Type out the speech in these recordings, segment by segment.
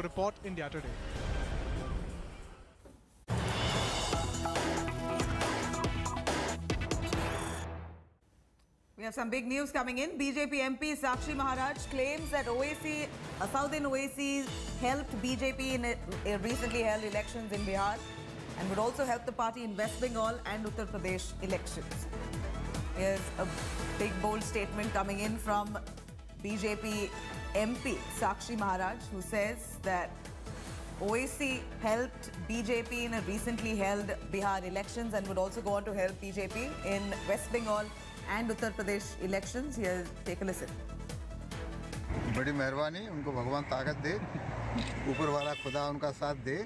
Report, India Today. We have some big news coming in. BJP MP Sakshi Maharaj claims that Southern Owaisi helped BJP in a recently held elections in Bihar and would also help the party in West Bengal and Uttar Pradesh elections. Here's a big bold statement coming in from BJP MP Sakshi Maharaj, who says that OAC helped BJP in a recently held Bihar elections and would also go on to help BJP in West Bengal and Uttar Pradesh elections. Here, take a listen. बड़ी मेहरबानी, उनको भगवान ताकत दे, ऊपर वाला खुदा उनका साथ दे।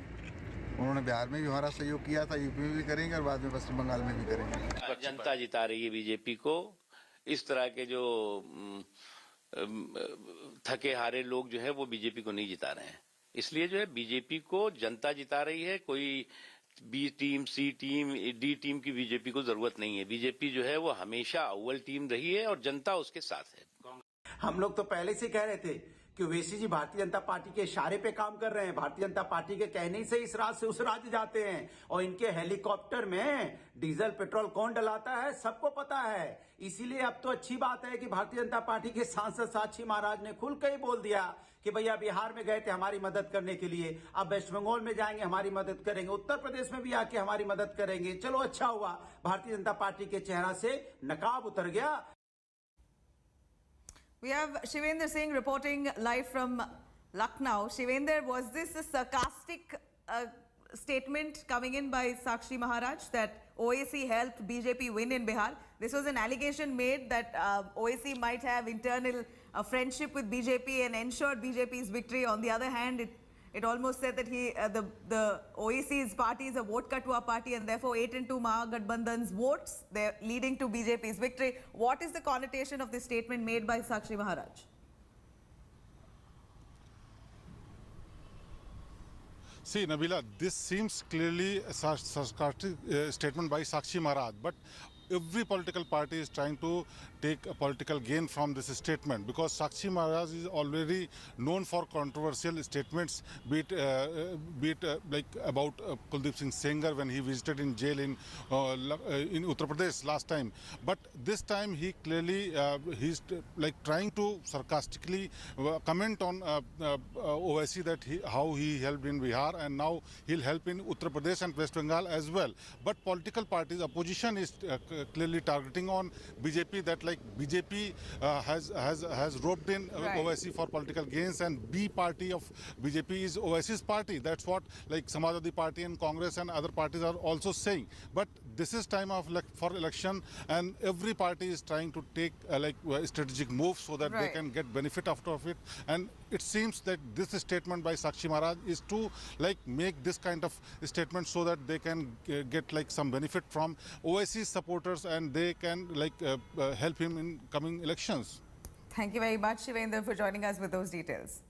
उन्होंने बिहार में भी हमारा सहयोग किया था, यूपी में भी करेंगे और बाद में पश्चिम बंगाल में भी करेंगे। जनता जिता रही है बीजेपी को। इस तरह के जो थके हारे लोग जो है वो बीजेपी को नहीं जिता रहे हैं। इसलिए जो है बीजेपी को जनता जिता रही है। कोई बी टीम, सी टीम, डी टीम की बीजेपी को जरूरत नहीं है। बीजेपी जो है वो हमेशा अव्वल टीम रही है और जनता उसके साथ है। हम लोग तो पहले से कह रहे थे कि ओवैसी जी भारतीय जनता पार्टी के इशारे पे काम कर रहे हैं। भारतीय जनता पार्टी के कहने से इस राज्य से उस राज्य जाते हैं और इनके हेलीकॉप्टर में डीजल पेट्रोल कौन डलाता है सबको पता है। इसीलिए अब तो अच्छी बात है कि भारतीय जनता पार्टी के सांसद साक्षी महाराज ने खुल कर ही बोल दिया कि भैया बिहार में गए थे हमारी मदद करने के लिए, अब वेस्ट बंगाल में जाएंगे हमारी मदद करेंगे, उत्तर प्रदेश में भी आके हमारी मदद करेंगे। चलो अच्छा हुआ, भारतीय जनता पार्टी के चेहरा से नकाब उतर गया। We have Shivendra Singh reporting live from Lucknow. Shivendra, was this a sarcastic statement coming in by Sakshi Maharaj that OAC helped BJP win in Bihar? This was an allegation made that OAC might have internal friendship with BJP and ensured BJP's victory. On the other hand, it almost said that the OAC's party is a vote katua party and therefore 8 and 2 Mahagathbandhan's votes, they're leading to BJP's victory. What is the connotation of this statement made by Sakshi Maharaj? See, Nabila, this seems clearly a sarcastic statement by Sakshi Maharaj, but every political party is trying to take a political gain from this statement because Sakshi Maharaj is already known for controversial statements, be it like about Kuldeep Singh Sengar when he visited in jail in Uttar Pradesh last time. But this time he clearly he's like trying to sarcastically comment on OIC that how he helped in Bihar and now he'll help in Uttar Pradesh and West Bengal as well. But political parties, opposition is clearly targeting on BJP that like BJP has roped in OIC for political gains and B party of BJP is OIC's party. That's what like Samajwadi Party and Congress and other parties are also saying. But this is time of for election and every party is trying to take strategic moves so that they can get benefit out of it. And it seems that this statement by Sakshi Maharaj is to like make this kind of statement so that they can get like some benefit from OIC's supporters and they can like help him in coming elections. Thank you very much, Shivendra, for joining us with those details.